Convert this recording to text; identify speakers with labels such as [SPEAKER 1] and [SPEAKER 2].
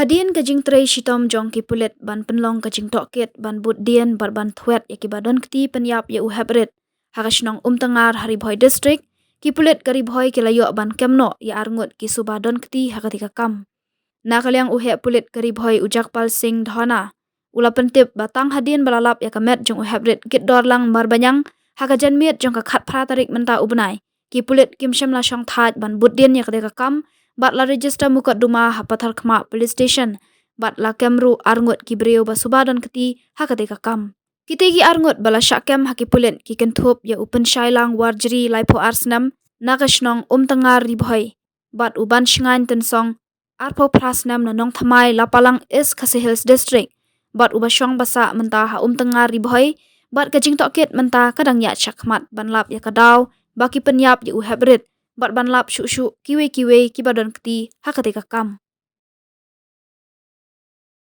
[SPEAKER 1] Hadien kajing tray shitom jong ki pulit ban penlong kajing tokit ban but dien bar ban thuet ya ki Suba Donkti Pynïap ya Heprit hakasnong Umtangar Haribhoi district ki pulit karibhoi ki layo ban Kem Noh ya Ngut ki Suba Donkti hakatika kam. Nakaliang pulit karibhoi ujakpal sing dhona ula pentip batang hadien balalap ya kamet jong Heprit git dorlang marbanyang hakajan miet jong ka khat pratarik menta ubnai ki pulit kim shamla shong thaj ban but dien ya katika kam bat la register mukat duma hapathar khma police station bat la kemru Ngut ki breu ba Suba Donkti hakatika kam. Kitegi Ngut bala syakem haki pulit ki kentup ya upen shailang warjri laipo arsnam nakasnong Umtangar ribhoi bat uban shingain tensong arpo prasnam na nong thamai lapalang is Khasi Hills district bat ubashong basa menta ha Umtangar ribhoi bat kajing tokit menta kadang ya chakmat ban lap ya kadaw baki Pynïap ya Heprit bat ban lap shu kiwe ki Suba Donkti hakatika kam.